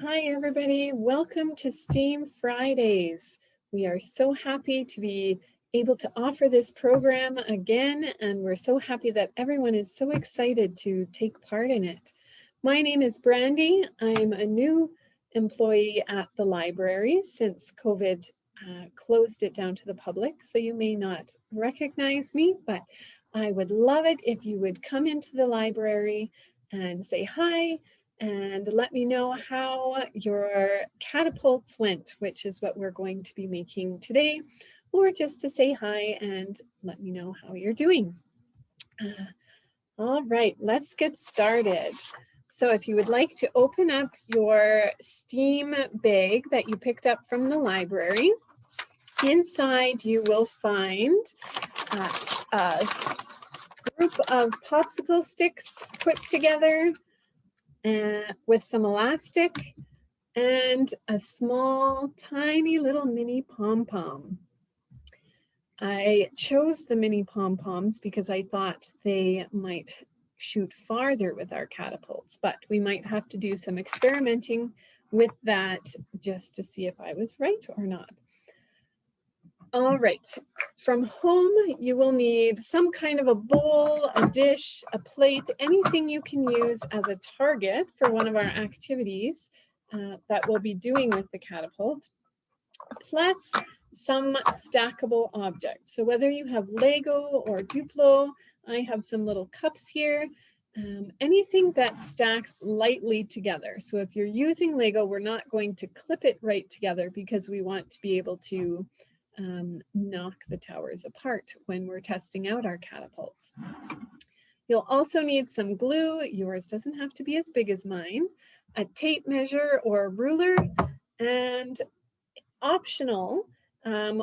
Hi, everybody. Welcome to STEAM Fridays. We are so happy to be able to offer this program again, and we're so happy that everyone is so excited to take part in it. My name is Brandy. I'm a new employee at the library since COVID closed it down to the public, so you may not recognize me, but I would love it if you would come into the library and say hi, and let me know how your catapults went, which is what we're going to be making today, or just to say hi and let me know how you're doing. All right, let's get started. So if you would like to open up your STEAM bag that you picked up from the library, inside you will find a group of popsicle sticks put together with some elastic and a small, tiny little mini pom-pom. I chose the mini pom-poms because I thought they might shoot farther with our catapults, but we might have to do some experimenting with that just to see if I was right or not. All right, from home, you will need some kind of a bowl, a dish, a plate, anything you can use as a target for one of our activities that we'll be doing with the catapult, plus some stackable objects. So whether you have Lego or Duplo, I have some little cups here, anything that stacks lightly together. So if you're using Lego, we're not going to clip it right together because we want to be able to knock the towers apart when we're testing out our catapults. You'll also need some glue. Yours doesn't have to be as big as mine, a tape measure or a ruler, and optional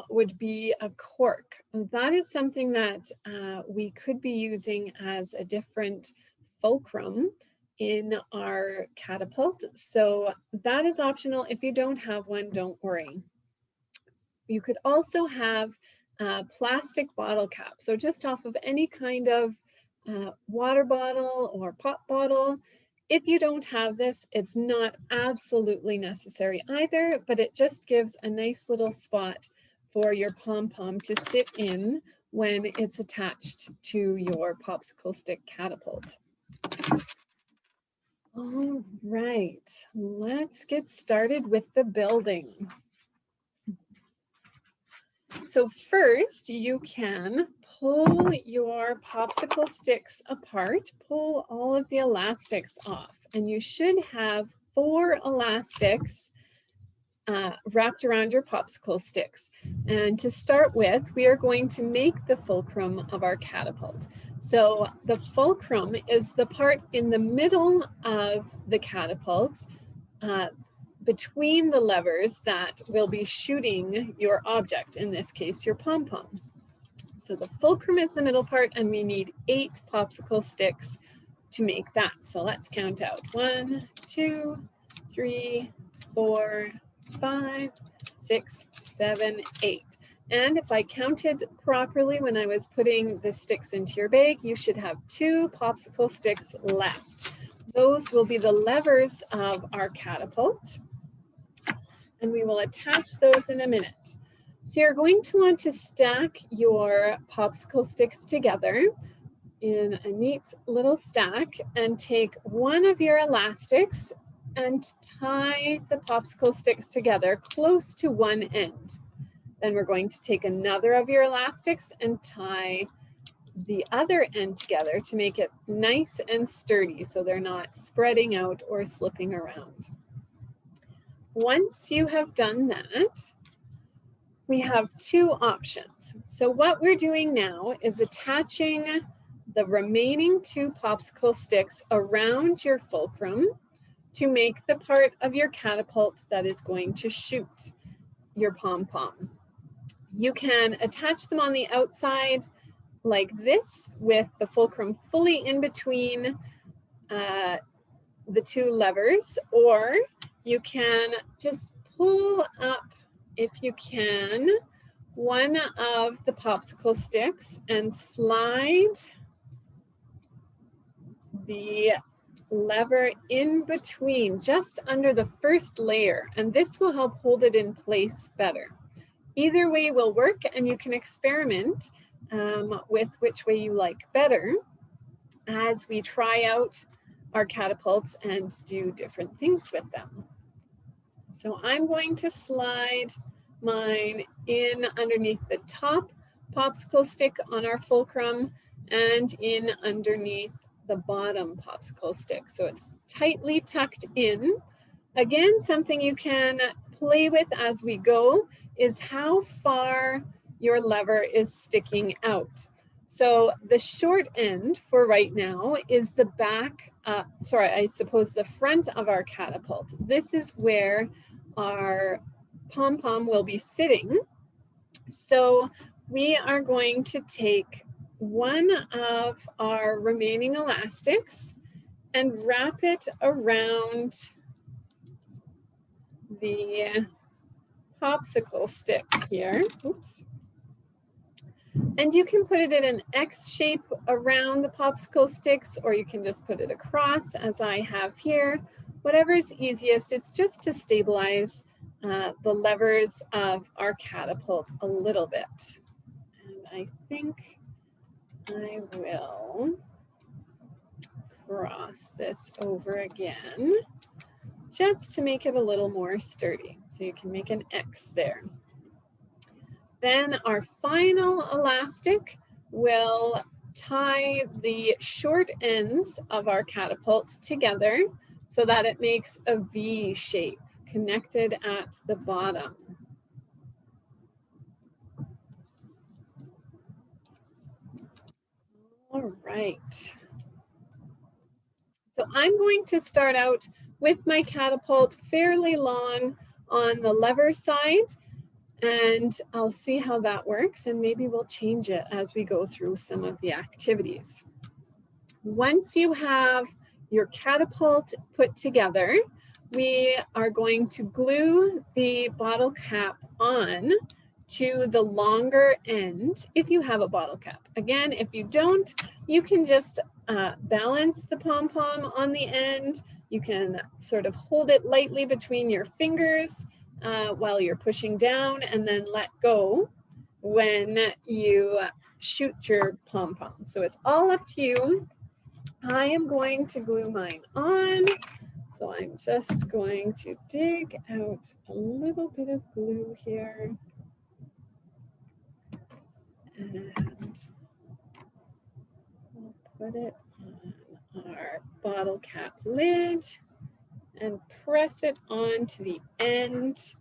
would be a cork. That is something that we could be using as a different fulcrum in our catapult. So that is optional. If you don't have one, don't worry. You could also have a plastic bottle cap. So just off of any kind of water bottle or pop bottle. If you don't have this, it's not absolutely necessary either, but it just gives a nice little spot for your pom-pom to sit in when it's attached to your popsicle stick catapult. All right, let's get started with the building. So first, you can pull your popsicle sticks apart, pull all of the elastics off, and you should have 4 elastics wrapped around your popsicle sticks. And to start with, we are going to make the fulcrum of our catapult. So the fulcrum is the part in the middle of the catapult between the levers that will be shooting your object, in this case, your pom-pom. So the fulcrum is the middle part, and we need 8 popsicle sticks to make that. So let's count out 1, 2, 3, 4, 5, 6, 7, 8. And if I counted properly when I was putting the sticks into your bag, you should have 2 popsicle sticks left. Those will be the levers of our catapult, and we will attach those in a minute. So you're going to want to stack your popsicle sticks together in a neat little stack and take one of your elastics and tie the popsicle sticks together close to one end. Then we're going to take another of your elastics and tie the other end together to make it nice and sturdy so they're not spreading out or slipping around. Once you have done that, we have 2 options. So what we're doing now is attaching the remaining 2 popsicle sticks around your fulcrum to make the part of your catapult that is going to shoot your pom-pom. You can attach them on the outside like this with the fulcrum fully in between the 2 levers, or you can just pull up, if you can, one of the popsicle sticks and slide the lever in between, just under the first layer, and this will help hold it in place better. Either way will work, and you can experiment with which way you like better as we try out our catapults and do different things with them. So I'm going to slide mine in underneath the top popsicle stick on our fulcrum and in underneath the bottom popsicle stick. So it's tightly tucked in. Again, something you can play with as we go is how far your lever is sticking out. So the short end for right now is the back, I suppose the front of our catapult. This is where our Pom Pom will be sitting. So we are going to take one of our remaining elastics and wrap it around the popsicle stick here. Oops. And you can put it in an X shape around the popsicle sticks, or you can just put it across as I have here. Whatever is easiest, it's just to stabilize the levers of our catapult a little bit. And I think I will cross this over again, just to make it a little more sturdy. So you can make an X there. Then our final elastic will tie the short ends of our catapult together so that it makes a V shape connected at the bottom. All right. So I'm going to start out with my catapult fairly long on the lever side, and I'll see how that works, and maybe we'll change it as we go through some of the activities. Once you have your catapult put together, we are going to glue the bottle cap on to the longer end if you have a bottle cap. Again, if you don't, you can just balance the Pom Pom on the end. You can sort of hold it lightly between your fingers while you're pushing down, and then let go when you shoot your Pom Pom. So it's all up to you. I am going to glue mine on. So I'm just going to dig out a little bit of glue here. And we'll put it on our bottle cap lid and press it onto the end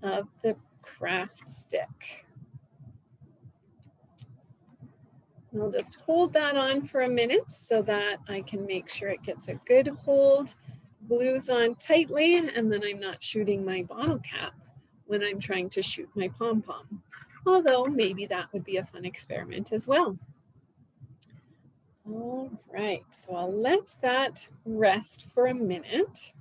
of the craft stick. I'll just hold that on for a minute so that I can make sure it gets a good hold, glues on tightly, and then I'm not shooting my bottle cap when I'm trying to shoot my Pom Pom. Although maybe that would be a fun experiment as well. All right, so I'll let that rest for a minute.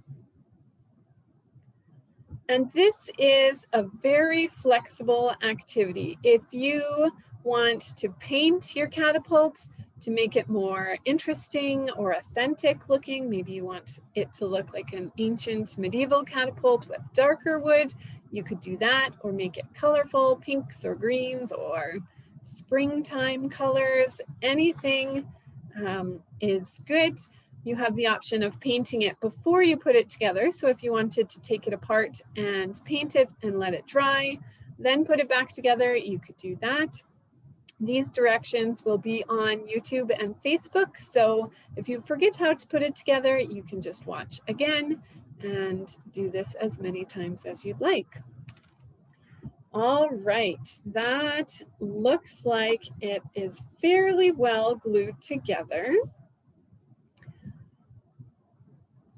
And this is a very flexible activity. If you want to paint your catapult to make it more interesting or authentic looking, maybe you want it to look like an ancient medieval catapult with darker wood, you could do that, or make it colorful, pinks or greens or springtime colors. Anything is good. You have the option of painting it before you put it together. So if you wanted to take it apart and paint it and let it dry, then put it back together, you could do that. These directions will be on YouTube and Facebook. So if you forget how to put it together, you can just watch again and do this as many times as you'd like. All right, that looks like it is fairly well glued together.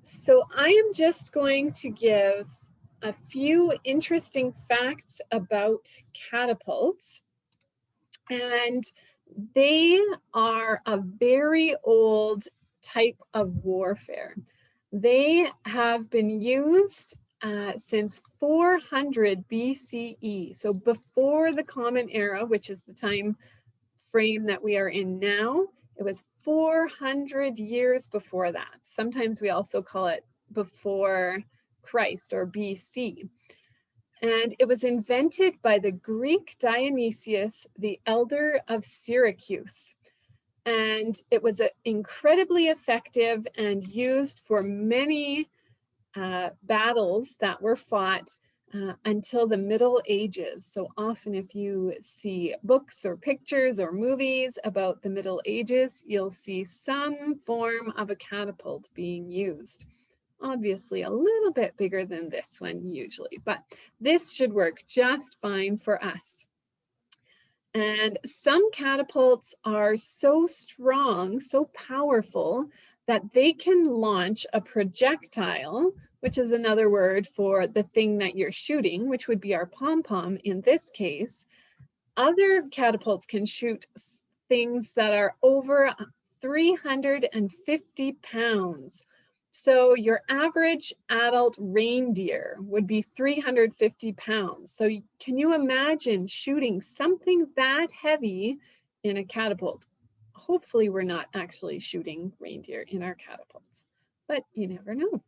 So I am just going to give a few interesting facts about catapults. And they are a very old type of warfare. They have been used since 400 BCE. So before the Common Era, which is the time frame that we are in now, it was 400 years before that. Sometimes we also call it before Christ or BC. And it was invented by the Greek Dionysius, the elder of Syracuse. And it was incredibly effective and used for many battles that were fought until the Middle Ages. So often if you see books or pictures or movies about the Middle Ages, you'll see some form of a catapult being used. Obviously a little bit bigger than this one usually, but this should work just fine for us. And some catapults are so strong, so powerful, that they can launch a projectile, which is another word for the thing that you're shooting, which would be our pom-pom in this case. Other catapults can shoot things that are over 350 pounds. So your average adult reindeer would be 350 pounds. So can you imagine shooting something that heavy in a catapult? Hopefully we're not actually shooting reindeer in our catapults, but you never know.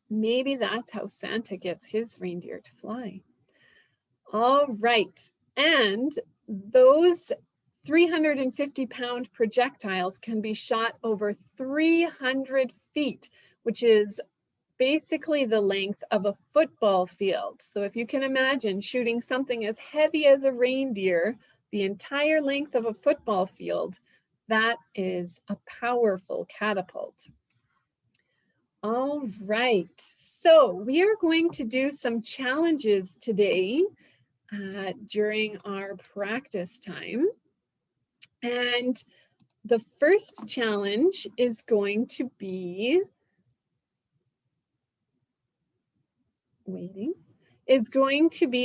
Maybe that's how Santa gets his reindeer to fly. All right, and those 350-pound projectiles can be shot over 300 feet, which is basically the length of a football field. So if you can imagine shooting something as heavy as a reindeer, the entire length of a football field, that is a powerful catapult. All right, so we are going to do some challenges today during our practice time. And the first challenge is going to be,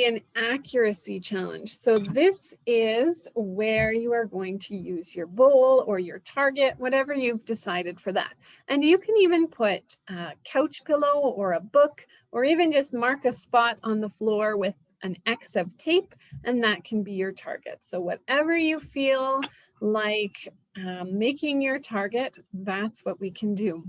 an accuracy challenge. So this is where you are going to use your bowl or your target, whatever you've decided for that. And you can even put a couch pillow or a book, or even just mark a spot on the floor with an X of tape, and that can be your target. So whatever you feel like making your target, that's what we can do.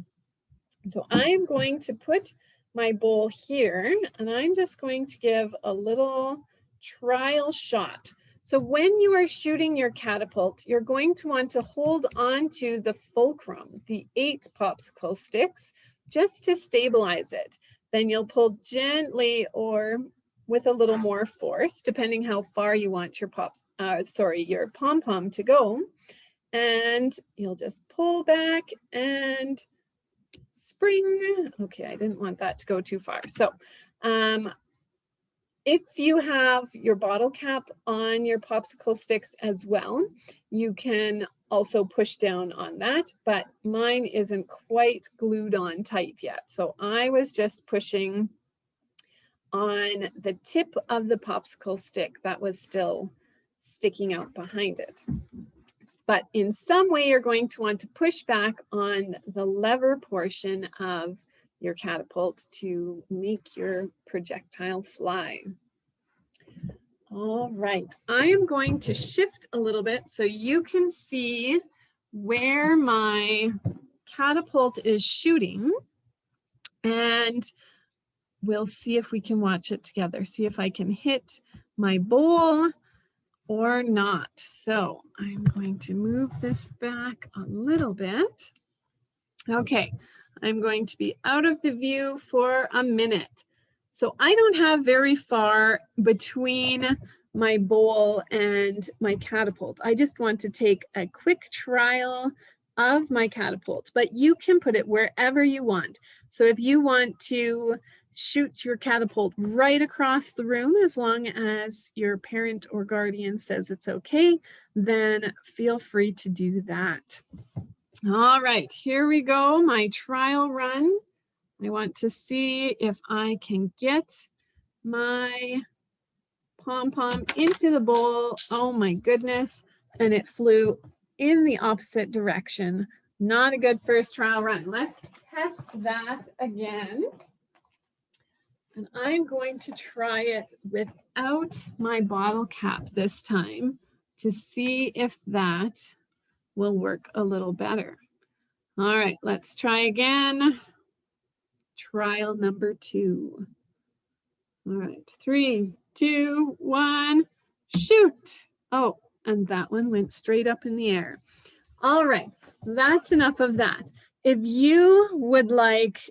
So I'm going to put my bowl here, and I'm just going to give a little trial shot. So when you are shooting your catapult, you're going to want to hold on to the fulcrum, the 8 popsicle sticks, just to stabilize it. Then you'll pull gently or with a little more force, depending how far you want your your pom-pom to go. And you'll just pull back and spring. Okay, I didn't want that to go too far. So if you have your bottle cap on your popsicle sticks as well, you can also push down on that, but mine isn't quite glued on tight yet. So I was just pushing on the tip of the popsicle stick that was still sticking out behind it. But in some way, you're going to want to push back on the lever portion of your catapult to make your projectile fly. All right, I am going to shift a little bit so you can see where my catapult is shooting, and we'll see if we can watch it together, see if I can hit my bowl or not. So I'm going to move this back a little bit. Okay, I'm going to be out of the view for a minute. So I don't have very far between my bowl and my catapult. I just want to take a quick trial of my catapult, but you can put it wherever you want. So if you want to shoot your catapult right across the room, as long as your parent or guardian says it's okay, then feel free to do that. All right, here we go, my trial run. I want to see if I can get my pom-pom into the bowl. Oh my goodness, and it flew in the opposite direction. Not a good first trial run. Let's test that again. And I'm going to try it without my bottle cap this time to see if that will work a little better. All right, let's try again. Trial number 2. All right, 3, 2, 1, shoot. Oh, and that one went straight up in the air. All right, that's enough of that. If you would like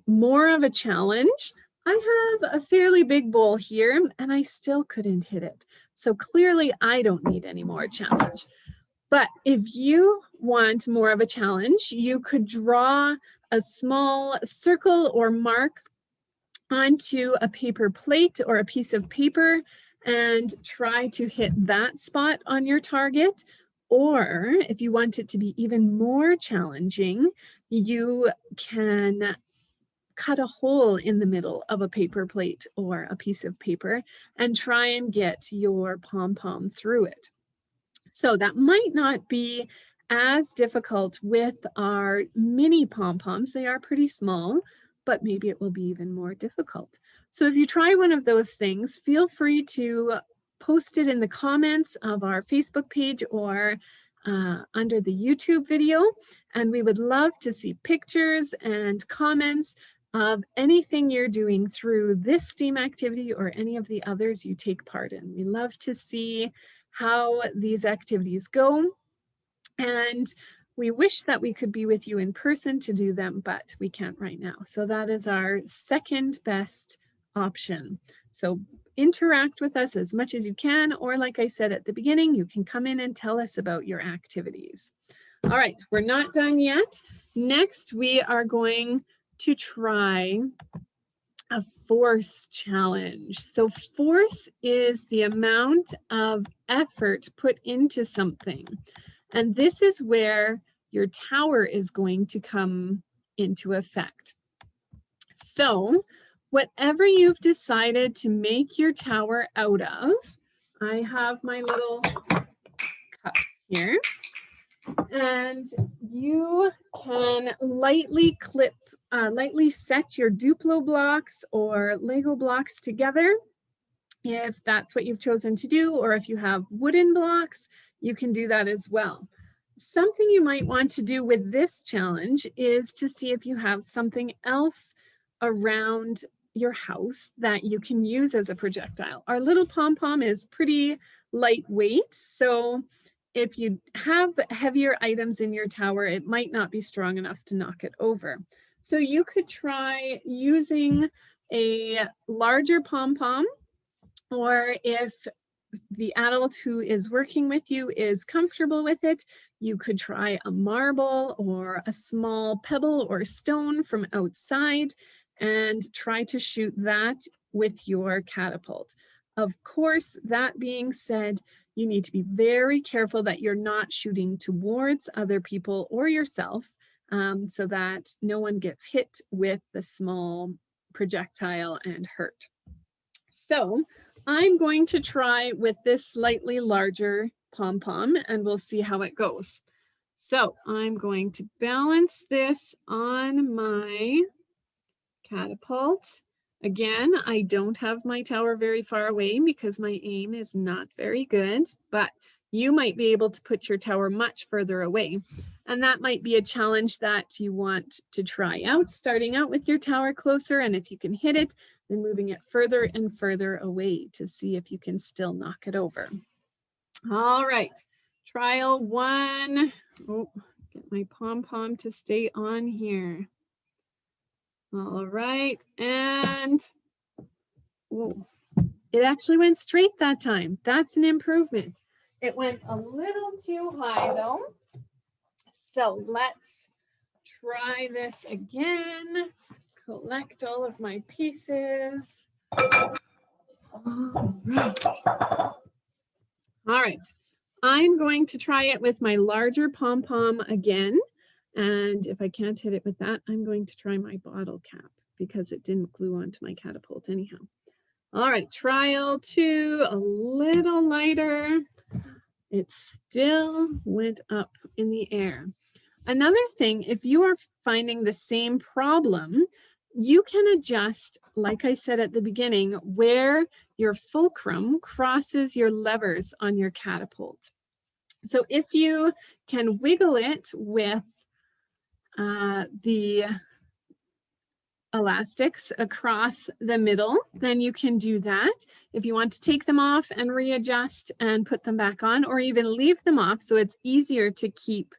more of a challenge, I have a fairly big bowl here and I still couldn't hit it. So clearly I don't need any more challenge. But if you want more of a challenge, you could draw a small circle or mark onto a paper plate or a piece of paper and try to hit that spot on your target. Or if you want it to be even more challenging, you can cut a hole in the middle of a paper plate or a piece of paper and try and get your pom-pom through it. So that might not be as difficult with our mini pom-poms. They are pretty small, but maybe it will be even more difficult. So if you try one of those things, feel free to post it in the comments of our Facebook page or under the YouTube video. And we would love to see pictures and comments of anything you're doing through this STEAM activity or any of the others you take part in. We love to see how these activities go. And we wish that we could be with you in person to do them, but we can't right now. So that is our second best option. So interact with us as much as you can, or like I said at the beginning, you can come in and tell us about your activities. All right, we're not done yet. Next, we are going to try a force challenge. So force is the amount of effort put into something. And this is where your tower is going to come into effect. So whatever you've decided to make your tower out of, I have my little cups here, and you can lightly set your Duplo blocks or Lego blocks together if that's what you've chosen to do, or if you have wooden blocks, you can do that as well. Something you might want to do with this challenge is to see if you have something else around your house that you can use as a projectile. Our little pom-pom is pretty lightweight, so if you have heavier items in your tower, it might not be strong enough to knock it over. So you could try using a larger pom-pom, or if the adult who is working with you is comfortable with it, you could try a marble or a small pebble or stone from outside and try to shoot that with your catapult. Of course, that being said, you need to be very careful that you're not shooting towards other people or yourself, so that no one gets hit with the small projectile and hurt. So I'm going to try with this slightly larger pom-pom and we'll see how it goes. So I'm going to balance this on my catapult. Again, I don't have my tower very far away because my aim is not very good, but you might be able to put your tower much further away. And that might be a challenge that you want to try out, starting out with your tower closer. And if you can hit it, then moving it further and further away to see if you can still knock it over. All right, trial 1. Oh, get my pom-pom to stay on here. All right, and whoa, it actually went straight that time. That's an improvement. It went a little too high though. So let's try this again. Collect all of my pieces. All right. All right. I'm going to try it with my larger pom-pom again. And if I can't hit it with that, I'm going to try my bottle cap because it didn't glue onto my catapult anyhow. All right, trial 2, a little lighter. It still went up in the air. Another thing, if you are finding the same problem, you can adjust, like I said at the beginning, where your fulcrum crosses your levers on your catapult. So if you can wiggle it with the elastics across the middle, then you can do that. If you want to take them off and readjust and put them back on, or even leave them off so it's easier to keep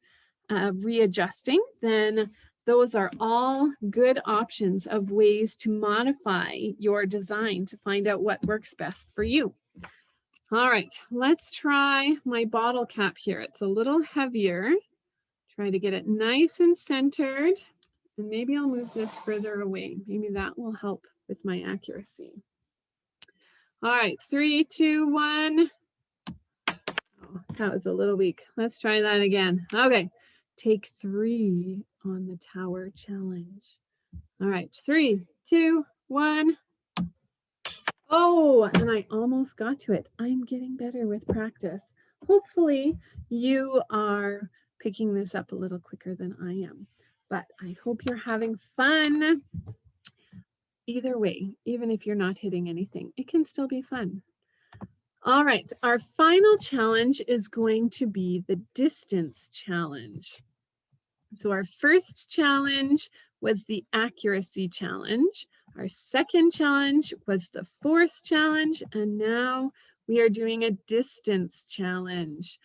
readjusting, then those are all good options of ways to modify your design to find out what works best for you. All right, let's try my bottle cap here. It's a little heavier. Try to get it nice and centered. And maybe I'll move this further away. Maybe that will help with my accuracy. All right, 3, 2, 1. Oh, that was a little weak. Let's try that again. Okay, take 3 on the tower challenge. All right, 3, 2, 1. Oh, and I almost got to it. I'm getting better with practice. Hopefully you are picking this up a little quicker than I am, but I hope you're having fun. Either way, even if you're not hitting anything, it can still be fun. All right, our final challenge is going to be the distance challenge. So our first challenge was the accuracy challenge. Our second challenge was the force challenge, and now we are doing a distance challenge.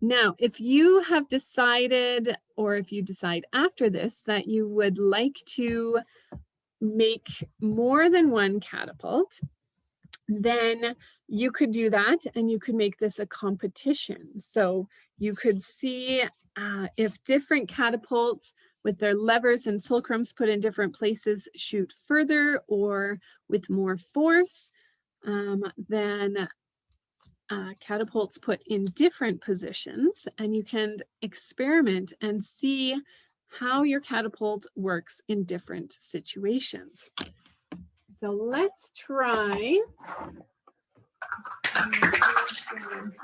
Now, if you have decided, or if you decide after this, that you would like to make more than one catapult, then you could do that and you could make this a competition. So you could see if different catapults with their levers and fulcrums put in different places shoot further or with more force than catapults put in different positions, and you can experiment and see how your catapult works in different situations. So let's try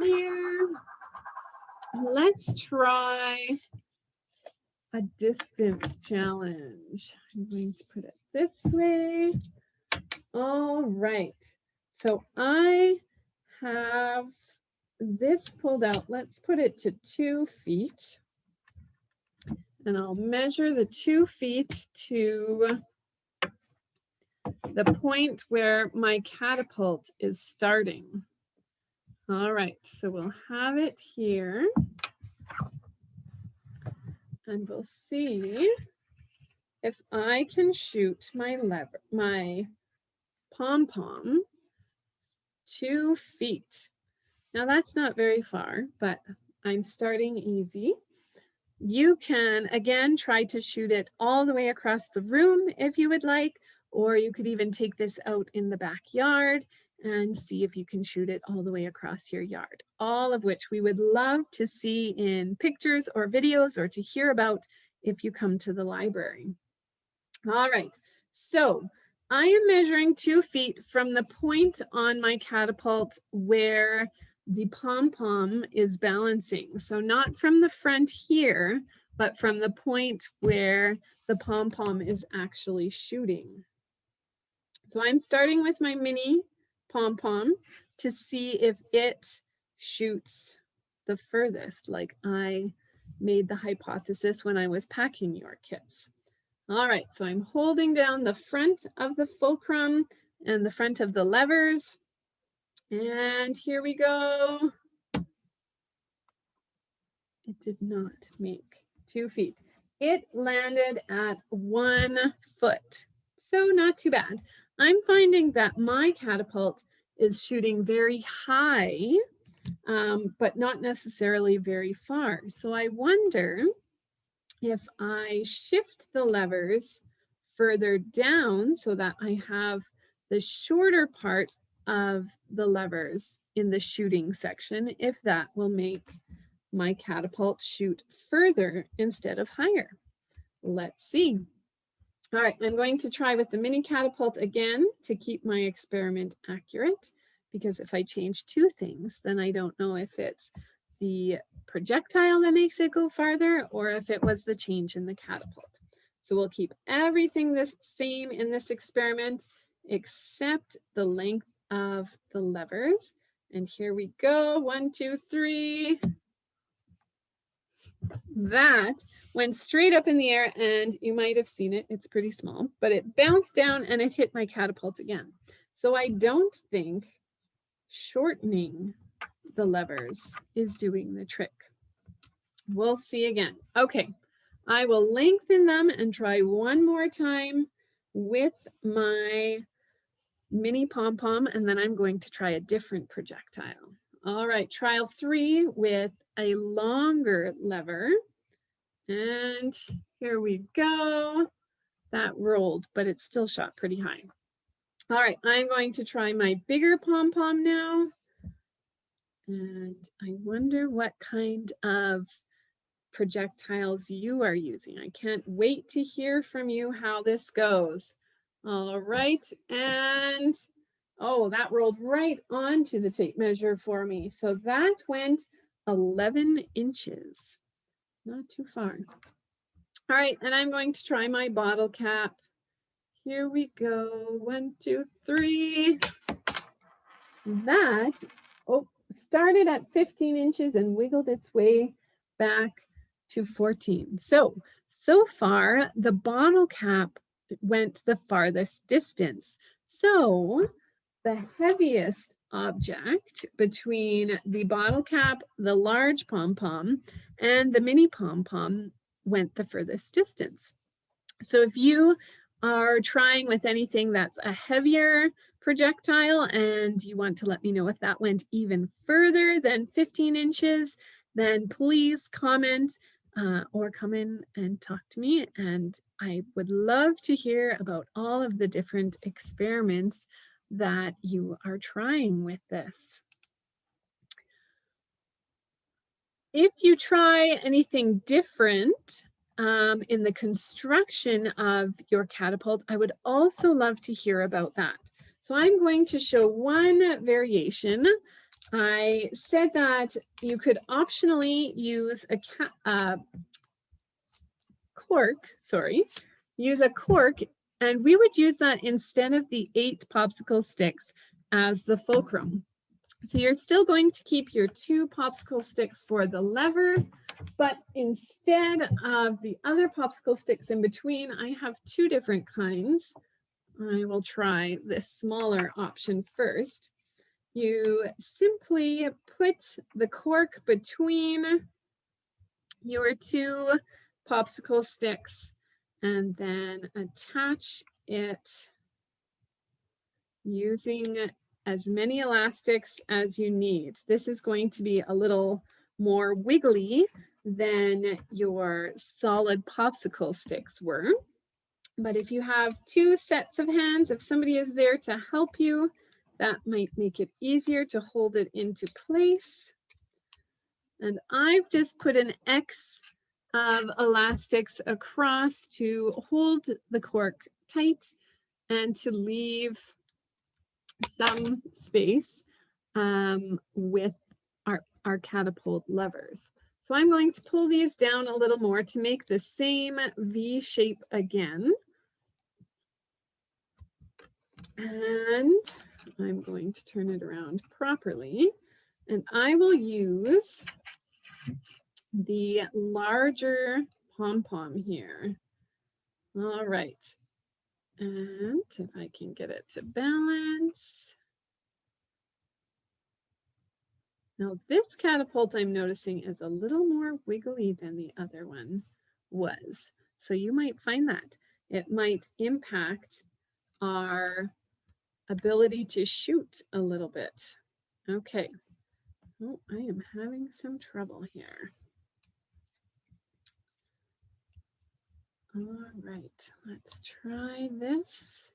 here. Let's try a distance challenge. I'm going to put it this way. All right. So I have this pulled out. Let's put it to 2 feet. And I'll measure the 2 feet to the point where my catapult is starting. All right, so we'll have it here. And we'll see if I can shoot my Pom Pom 2 feet. Now that's not very far, but I'm starting easy. You can, again, try to shoot it all the way across the room if you would like, or you could even take this out in the backyard and see if you can shoot it all the way across your yard, all of which we would love to see in pictures or videos or to hear about if you come to the library. All right, so I am measuring 2 feet from the point on my catapult where the Pom Pom is balancing. So not from the front here, but from the point where the Pom Pom is actually shooting. So I'm starting with my mini Pom Pom to see if it shoots the furthest, like I made the hypothesis when I was packing your kits. All right, so I'm holding down the front of the fulcrum and the front of the levers. And here we go. It did not make 2 feet. It landed at 1 foot. So not too bad. I'm finding that my catapult is shooting very high, but not necessarily very far. So I wonder if I shift the levers further down so that I have the shorter part of the levers in the shooting section, if that will make my catapult shoot further instead of higher. Let's see. All right, I'm going to try with the mini catapult again to keep my experiment accurate, because if I change 2 things, then I don't know if it's the projectile that makes it go farther or if it was the change in the catapult. So we'll keep everything the same in this experiment except the length of the levers. And here we go, 1, 2, 3. that went straight up in the air, and you might have seen it. It's pretty small, but it bounced down and it hit my catapult again. So I don't think shortening the levers is doing the trick. We'll see again. Okay, I will lengthen them and try one more time with my mini Pom Pom, and then I'm going to try a different projectile. All right, trial 3 with a longer lever. And here we go. That rolled, but it still shot pretty high. All right, I'm going to try my bigger Pom Pom now. And I wonder what kind of projectiles you are using. I can't wait to hear from you how this goes. All right, and oh, that rolled right onto the tape measure for me. So that went 11 inches, not too far. All right, and I'm going to try my bottle cap. Here we go, 1, 2, 3. That, oh, started at 15 inches and wiggled its way back to 14. So far, the bottle cap went the farthest distance. So the heaviest object between the bottle cap, the large pom-pom, and the mini pom-pom went the furthest distance. So if you are trying with anything that's a heavier projectile and you want to let me know if that went even further than 15 inches, then please comment or come in and talk to me. And I would love to hear about all of the different experiments that you are trying with this. If you try anything different in the construction of your catapult, I would also love to hear about that. So I'm going to show one variation. I said that you could optionally use a cork, use a cork, and we would use that instead of the 8 popsicle sticks as the fulcrum. So you're still going to keep your 2 popsicle sticks for the lever, but instead of the other popsicle sticks in between, I have 2 different kinds. I will try this smaller option first. You simply put the cork between your 2 popsicle sticks and then attach it using as many elastics as you need. This is going to be a little more wiggly than your solid popsicle sticks were. But if you have 2 sets of hands, if somebody is there to help you, that might make it easier to hold it into place. And I've just put an X of elastics across to hold the cork tight and to leave some space with our catapult levers. So I'm going to pull these down a little more to make the same V shape again. And I'm going to turn it around properly. And I will use the larger pom-pom here. All right. And if I can get it to balance. Now this catapult I'm noticing is a little more wiggly than the other one was. So you might find that. It might impact our ability to shoot a little bit. Okay. Oh, I am having some trouble here. All right, let's try this.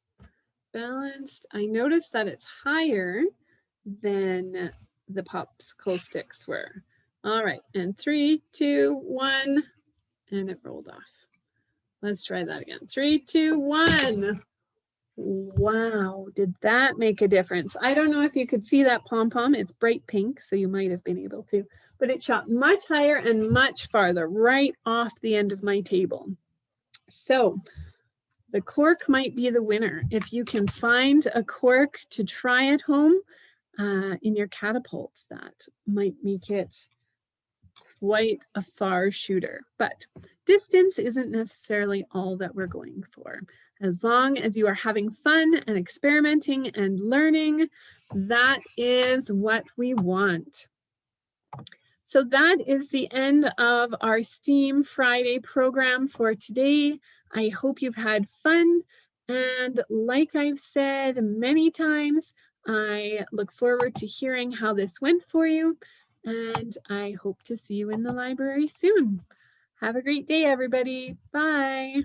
Balanced. I noticed that it's higher than the popsicle sticks were. All right, and 3, 2, 1, and it rolled off. Let's try that again. 3, 2, 1. Wow, did that make a difference? I don't know if you could see that pom-pom. It's bright pink, so you might have been able to, but it shot much higher and much farther, right off the end of my table. So the cork might be the winner. If you can find a cork to try at home in your catapult, that might make it quite a far shooter, but distance isn't necessarily all that we're going for. As long as you are having fun and experimenting and learning, that is what we want. So that is the end of our STEAM Friday program for today. I hope you've had fun. And like I've said many times, I look forward to hearing how this went for you. And I hope to see you in the library soon. Have a great day, everybody. Bye.